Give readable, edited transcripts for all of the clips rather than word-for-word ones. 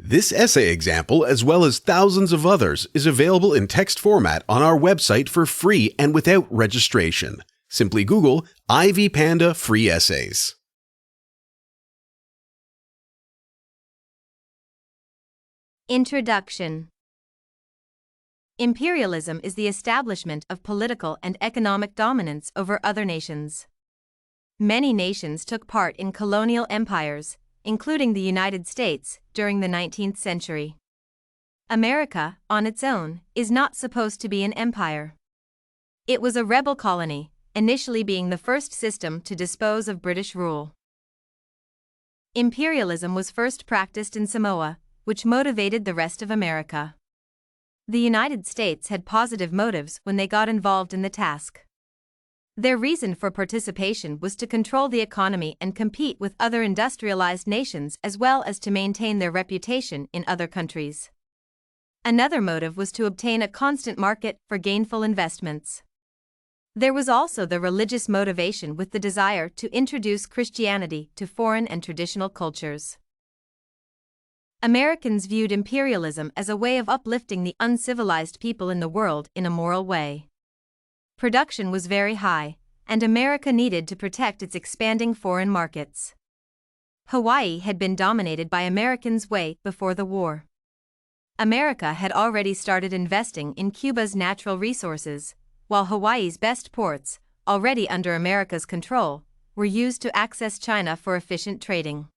This essay example, as well as thousands of others, is available in text format on our website for free and without registration. Simply Google Ivy Panda Free Essays. Introduction. Imperialism is the establishment of political and economic dominance over other nations. Many nations took part in colonial empires, including the United States, during the 19th century. America, on its own, is not supposed to be an empire. It was a rebel colony, initially being the first system to dispose of British rule. Imperialism was first practiced in Samoa, which motivated the rest of America. The United States had positive motives when they got involved in the task. Their reason for participation was to control the economy and compete with other industrialized nations, as well as to maintain their reputation in other countries. Another motive was to obtain a constant market for gainful investments. There was also the religious motivation, with the desire to introduce Christianity to foreign and traditional cultures. Americans viewed imperialism as a way of uplifting the uncivilized people in the world in a moral way. Production was very high, and America needed to protect its expanding foreign markets. Hawaii had been dominated by Americans way before the war. America had already started investing in Cuba's natural resources, while Hawaii's best ports, already under America's control, were used to access China for efficient trading.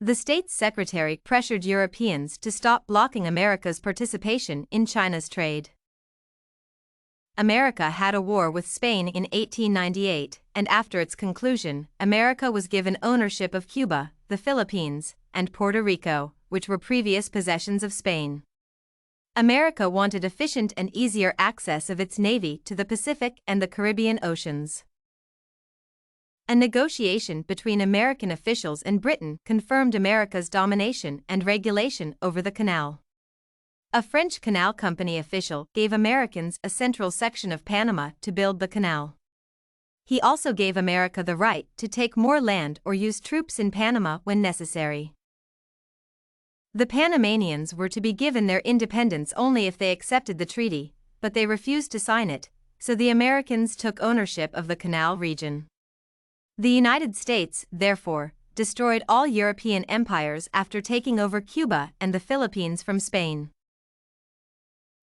The State's Secretary pressured Europeans to stop blocking America's participation in China's trade. America had a war with Spain in 1898, and after its conclusion, America was given ownership of Cuba, the Philippines, and Puerto Rico, which were previous possessions of Spain. America wanted efficient and easier access of its navy to the Pacific and the Caribbean Oceans. A negotiation between American officials and Britain confirmed America's domination and regulation over the canal. A French canal company official gave Americans a central section of Panama to build the canal. He also gave America the right to take more land or use troops in Panama when necessary. The Panamanians were to be given their independence only if they accepted the treaty, but they refused to sign it, so the Americans took ownership of the canal region. The United States, therefore, destroyed all European empires after taking over Cuba and the Philippines from Spain.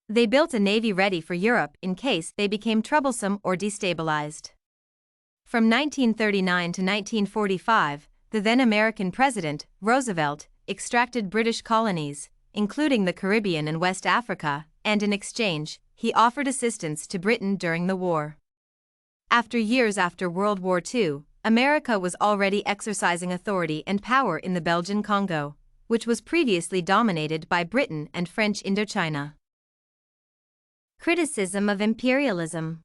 They built a navy ready for Europe in case they became troublesome or destabilized. From 1939 to 1945, the then American President, Roosevelt, extracted British colonies, including the Caribbean and West Africa, and in exchange, he offered assistance to Britain during the war. Years after World War II, America was already exercising authority and power in the Belgian Congo, which was previously dominated by Britain and French Indochina. Criticism of imperialism.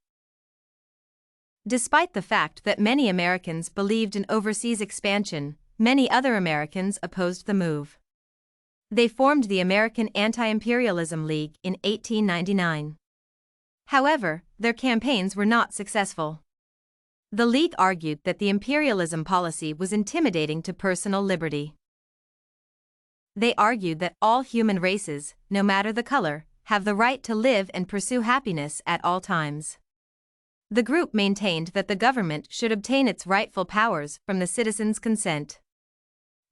Despite the fact that many Americans believed in overseas expansion, many other Americans opposed the move. They formed the American Anti-Imperialism League in 1899. However, their campaigns were not successful. The League argued that the imperialism policy was intimidating to personal liberty. They argued that all human races, no matter the color, have the right to live and pursue happiness at all times. The group maintained that the government should obtain its rightful powers from the citizens' consent.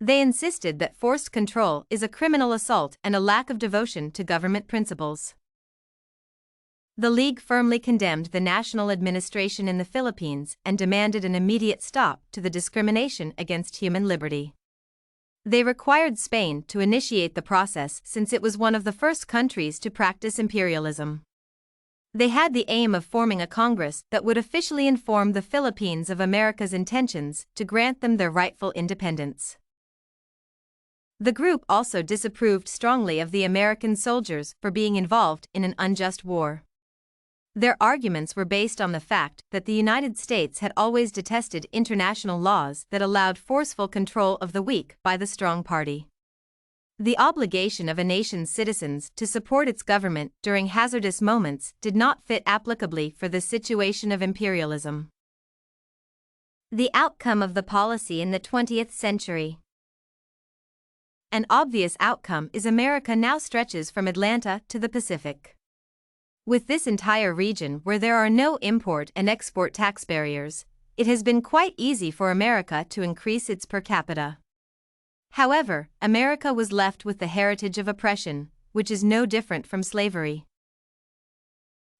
They insisted that forced control is a criminal assault and a lack of devotion to government principles. The League firmly condemned the national administration in the Philippines and demanded an immediate stop to the discrimination against human liberty. They required Spain to initiate the process since it was one of the first countries to practice imperialism. They had the aim of forming a Congress that would officially inform the Philippines of America's intentions to grant them their rightful independence. The group also disapproved strongly of the American soldiers for being involved in an unjust war. Their arguments were based on the fact that the United States had always detested international laws that allowed forceful control of the weak by the strong party. The obligation of a nation's citizens to support its government during hazardous moments did not fit applicably for the situation of imperialism. The outcome of the policy in the 20th century. An obvious outcome is America now stretches from Atlanta to the Pacific. With this entire region where there are no import and export tax barriers, it has been quite easy for America to increase its per capita. However, America was left with the heritage of oppression, which is no different from slavery.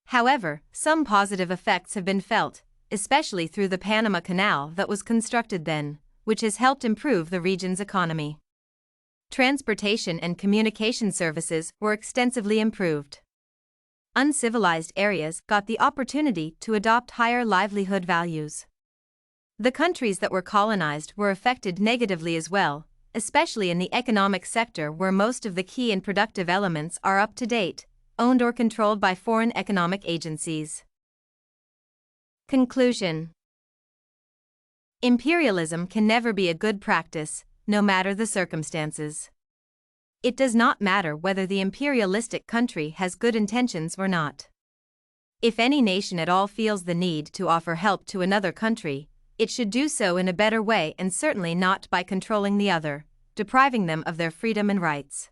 However, some positive effects have been felt, especially through the Panama Canal that was constructed then, which has helped improve the region's economy. Transportation and communication services were extensively improved. Uncivilized areas got the opportunity to adopt higher livelihood values. The countries that were colonized were affected negatively as well, especially in the economic sector where most of the key and productive elements are up to date, owned or controlled by foreign economic agencies. Conclusion: Imperialism can never be a good practice, no matter the circumstances. It does not matter whether the imperialistic country has good intentions or not. If any nation at all feels the need to offer help to another country, it should do so in a better way and certainly not by controlling the other, depriving them of their freedom and rights.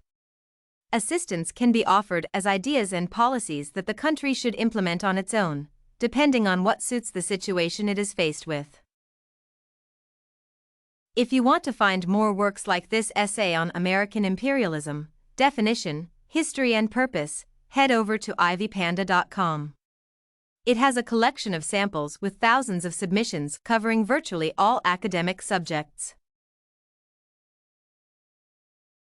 Assistance can be offered as ideas and policies that the country should implement on its own, depending on what suits the situation it is faced with. If you want to find more works like this essay on American imperialism, definition, history and purpose, head over to ivypanda.com. It has a collection of samples with thousands of submissions covering virtually all academic subjects.